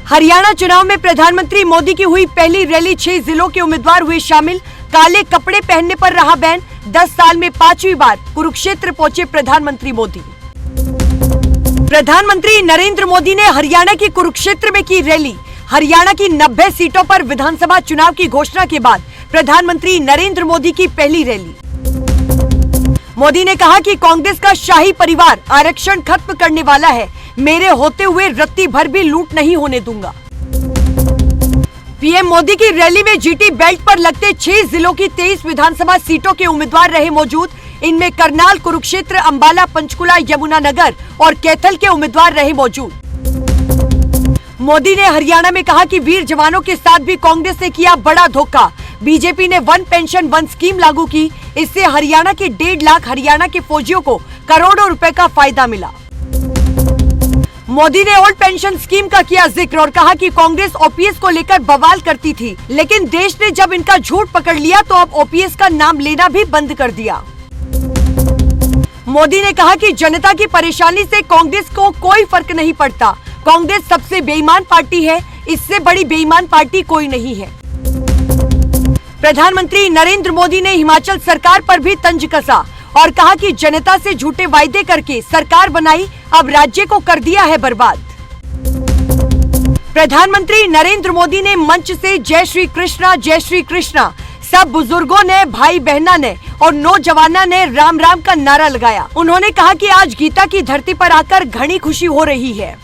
हरियाणा चुनाव में प्रधानमंत्री मोदी की हुई पहली रैली, 6 जिलों के उम्मीदवार हुए शामिल। काले कपड़े पहनने पर रहा बैन। 10 साल में 5वीं बार कुरुक्षेत्र पहुंचे प्रधानमंत्री मोदी। प्रधानमंत्री नरेंद्र मोदी ने हरियाणा की कुरुक्षेत्र में की रैली। हरियाणा की 90 सीटों पर विधानसभा चुनाव की घोषणा के बाद प्रधानमंत्री नरेंद्र मोदी की पहली रैली। मोदी ने कहा कि कांग्रेस का शाही परिवार आरक्षण खत्म करने वाला है। मेरे होते हुए रत्ती भर भी लूट नहीं होने दूंगा। पीएम मोदी की रैली में जीटी बेल्ट पर लगते 6 जिलों की 23 विधानसभा सीटों के उम्मीदवार रहे मौजूद। इनमें करनाल, कुरुक्षेत्र, अंबाला, पंचकुला, यमुनानगर और कैथल के उम्मीदवार रहे मौजूद। मोदी ने हरियाणा में कहा कि वीर जवानों के साथ भी कांग्रेस ने किया बड़ा धोखा। बीजेपी ने वन पेंशन वन स्कीम लागू की। इससे हरियाणा के 1.5 लाख हरियाणा के फौजियों को करोड़ों रुपए का फायदा मिला। मोदी ने ओल्ड पेंशन स्कीम का किया जिक्र और कहा कि कांग्रेस ओपीएस को लेकर बवाल करती थी, लेकिन देश ने जब इनका झूठ पकड़ लिया तो अब ओपीएस का नाम लेना भी बंद कर दिया। मोदी ने कहा कि जनता की परेशानी से कांग्रेस को कोई फर्क नहीं पड़ता। कांग्रेस सबसे बेईमान पार्टी है, इससे बड़ी बेईमान पार्टी कोई नहीं है। प्रधानमंत्री नरेंद्र मोदी ने हिमाचल सरकार पर भी तंज कसा और कहा कि जनता से झूठे वायदे करके सरकार बनाई, अब राज्य को कर दिया है बर्बाद। प्रधानमंत्री नरेंद्र मोदी ने मंच से जय श्री कृष्णा सब बुजुर्गों ने, भाई बहना ने और नौजवाना ने राम राम का नारा लगाया। उन्होंने कहा कि आज गीता की धरती पर आकर घनी खुशी हो रही है।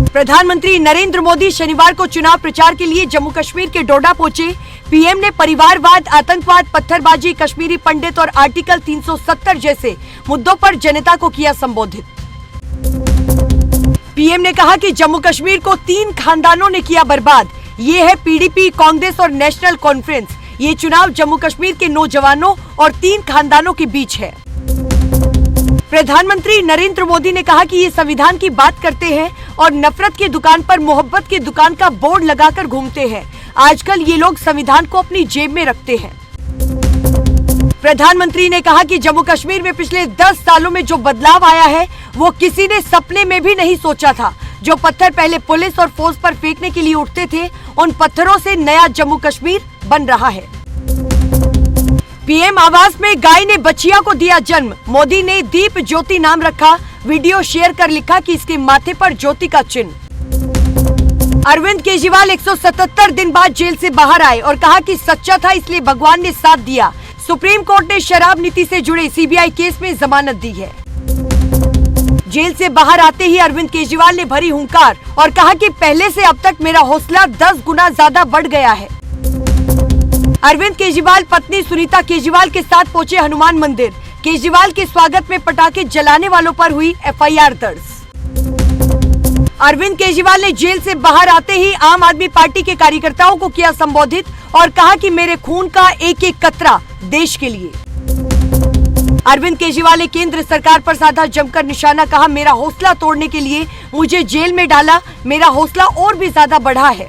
प्रधानमंत्री नरेंद्र मोदी शनिवार को चुनाव प्रचार के लिए जम्मू कश्मीर के डोडा पहुंचे। पीएम ने परिवारवाद, आतंकवाद, पत्थरबाजी, कश्मीरी पंडित और आर्टिकल 370 जैसे मुद्दों पर जनता को किया संबोधित। पीएम ने कहा कि जम्मू कश्मीर को 3 खानदानों ने किया बर्बाद। ये है पीडीपी, कांग्रेस और नेशनल कॉन्फ्रेंस। ये चुनाव जम्मू कश्मीर के नौजवानों और 3 खानदानों के बीच है। प्रधानमंत्री नरेंद्र मोदी ने कहा कि ये संविधान की बात करते हैं और नफरत की दुकान पर मोहब्बत की दुकान का बोर्ड लगाकर घूमते हैं। आजकल ये लोग संविधान को अपनी जेब में रखते हैं। प्रधानमंत्री ने कहा कि जम्मू कश्मीर में पिछले 10 सालों में जो बदलाव आया है वो किसी ने सपने में भी नहीं सोचा था। जो पत्थर पहले पुलिस और फौज पर फेंकने के लिए उठते थे, उन पत्थरों से नया जम्मू कश्मीर बन रहा है। पीएम आवास में गाय ने बच्चिया को दिया जन्म। मोदी ने दीप ज्योति नाम रखा। वीडियो शेयर कर लिखा कि इसके माथे पर ज्योति का चिन्ह। अरविंद केजरीवाल 177 दिन बाद जेल से बाहर आए और कहा कि सच्चा था इसलिए भगवान ने साथ दिया। सुप्रीम कोर्ट ने शराब नीति से जुड़े सीबीआई केस में जमानत दी है। जेल से बाहर आते ही अरविंद केजरीवाल ने भरी हुंकार और कहा कि पहले से अब तक मेरा हौसला 10 गुना ज्यादा बढ़ गया है। अरविंद केजरीवाल पत्नी सुनीता केजरीवाल के साथ पहुंचे हनुमान मंदिर। केजरीवाल के स्वागत में पटाखे जलाने वालों पर हुई एफआईआर दर्ज। अरविंद केजरीवाल ने जेल से बाहर आते ही आम आदमी पार्टी के कार्यकर्ताओं को किया संबोधित और कहा कि मेरे खून का एक एक कतरा देश के लिए। अरविंद केजरीवाल ने केंद्र सरकार पर साधा जमकर निशाना। कहा, मेरा हौसला तोड़ने के लिए मुझे जेल में डाला, मेरा हौसला और भी ज्यादा बढ़ा है।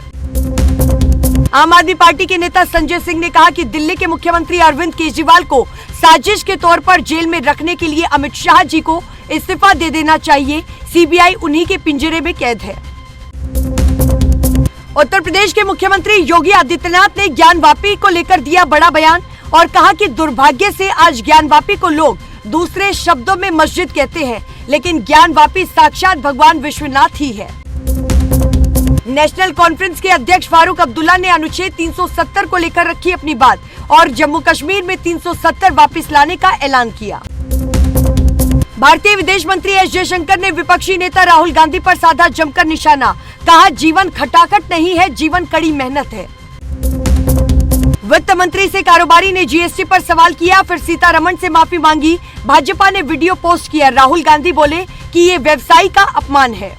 आम आदमी पार्टी के नेता संजय सिंह ने कहा कि दिल्ली के मुख्यमंत्री अरविंद केजरीवाल को साजिश के तौर पर जेल में रखने के लिए अमित शाह जी को इस्तीफा दे देना चाहिए। सीबीआई उन्हीं के पिंजरे में कैद है। उत्तर प्रदेश के मुख्यमंत्री योगी आदित्यनाथ ने ज्ञानवापी को लेकर दिया बड़ा बयान और कहा कि दुर्भाग्य से आज ज्ञानवापी को लोग दूसरे शब्दों में मस्जिद कहते हैं, लेकिन ज्ञानवापी साक्षात भगवान विश्वनाथ ही है। नेशनल कॉन्फ्रेंस के अध्यक्ष फारूक अब्दुल्ला ने अनुच्छेद 370 को लेकर रखी अपनी बात और जम्मू कश्मीर में 370 वापस लाने का ऐलान किया। भारतीय विदेश मंत्री एस जयशंकर ने विपक्षी नेता राहुल गांधी पर साधा जमकर निशाना। कहा, जीवन खटाखट नहीं है, जीवन कड़ी मेहनत है। वित्त मंत्री से कारोबारी ने जीएसटी पर सवाल किया, फिर सीतारमण से माफी मांगी। भाजपा ने वीडियो पोस्ट किया। राहुल गांधी बोले कि ये व्यवसायी का अपमान है।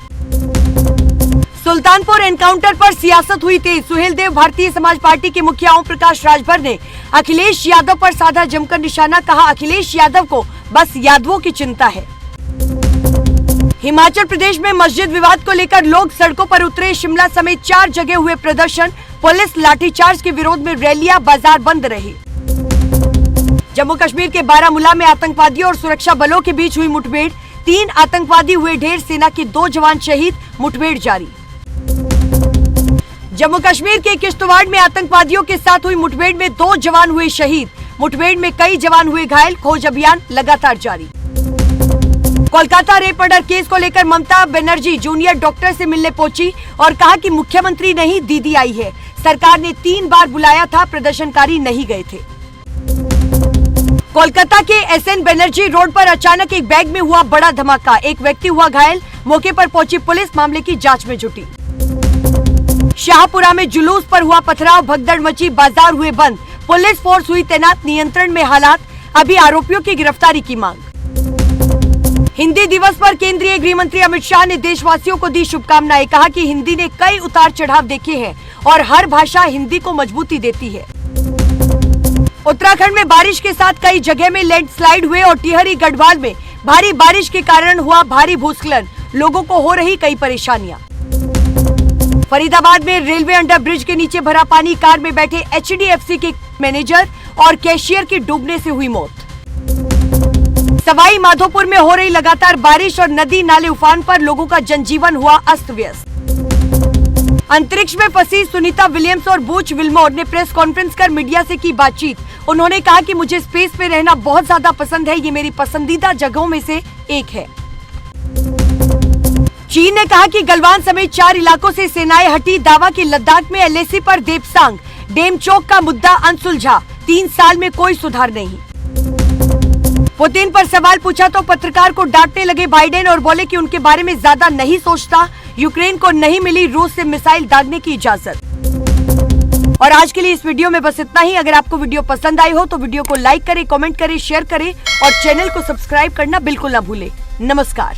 सुल्तानपुर एनकाउंटर पर सियासत हुई तेज। सुहेलदेव भारतीय समाज पार्टी के मुखिया ओम प्रकाश राजभर ने अखिलेश यादव पर साधा जमकर निशाना। कहा, अखिलेश यादव को बस यादवों की चिंता है। हिमाचल प्रदेश में मस्जिद विवाद को लेकर लोग सड़कों पर उतरे। शिमला समेत 4 जगह हुए प्रदर्शन। पुलिस लाठीचार्ज के विरोध में रैलियां, बाजार बंद रहे। जम्मू कश्मीर के बारामूला में आतंकवादियों और सुरक्षा बलों के बीच हुई मुठभेड़। 3 आतंकवादी हुए ढेर, सेना के 2 जवान शहीद, मुठभेड़ जारी। जम्मू कश्मीर के किश्तवाड़ में आतंकवादियों के साथ हुई मुठभेड़ में 2 जवान हुए शहीद। मुठभेड़ में कई जवान हुए घायल। खोज अभियान लगातार जारी। कोलकाता रेप मर्डर केस को लेकर ममता बनर्जी जूनियर डॉक्टर से मिलने पहुंची और कहा कि मुख्यमंत्री नहीं, दीदी आई है। सरकार ने 3 बार बुलाया था, प्रदर्शनकारी नहीं गए थे। कोलकाता के एसएन बनर्जी रोड पर अचानक एक बैग में हुआ बड़ा धमाका। एक व्यक्ति हुआ घायल। मौके पर पहुंची पुलिस मामले की जांच में जुटी। शाहपुरा में जुलूस पर हुआ पथराव, भगदड़ मची, बाजार हुए बंद। पुलिस फोर्स हुई तैनात, नियंत्रण में हालात। अभी आरोपियों की गिरफ्तारी की मांग। हिंदी दिवस पर केंद्रीय गृह मंत्री अमित शाह ने देशवासियों को दी शुभकामनाएं। कहा कि हिंदी ने कई उतार चढ़ाव देखे हैं और हर भाषा हिंदी को मजबूती देती है। उत्तराखंड में बारिश के साथ कई जगह में लैंडस्लाइड हुए और टिहरी गढ़वाल में भारी बारिश के कारण हुआ भारी भूस्खलन। लोगों को हो रही कई परेशानियां। फरीदाबाद में रेलवे अंडर ब्रिज के नीचे भरा पानी, कार में बैठे एचडीएफसी के मैनेजर और कैशियर की डूबने से हुई मौत। सवाई माधोपुर में हो रही लगातार बारिश और नदी नाले उफान पर लोगों का जनजीवन हुआ अस्त व्यस्त। अंतरिक्ष में फंसी सुनीता विलियम्स और बूच विल्मोर ने प्रेस कॉन्फ्रेंस कर मीडिया से की बातचीत। उन्होंने कहा कि मुझे स्पेस पे रहना बहुत ज्यादा पसंद है, ये मेरी पसंदीदा जगहों में से एक है। चीन ने कहा कि गलवान समेत 4 इलाकों से सेनाएं हटी। दावा कि लद्दाख में एलएसी पर देपसांग डेमचोक का मुद्दा अनसुलझा। 3 साल में कोई सुधार नहीं। पुतिन पर सवाल पूछा तो पत्रकार को डांटने लगे बाइडेन और बोले कि उनके बारे में ज्यादा नहीं सोचता। यूक्रेन को नहीं मिली रूस से मिसाइल दागने की इजाजत। और आज के लिए इस वीडियो में बस इतना ही। अगर आपको वीडियो पसंद आई हो तो वीडियो को लाइक करें, कमेंट करें, शेयर करें और चैनल को सब्सक्राइब करना बिल्कुल ना भूलें। नमस्कार।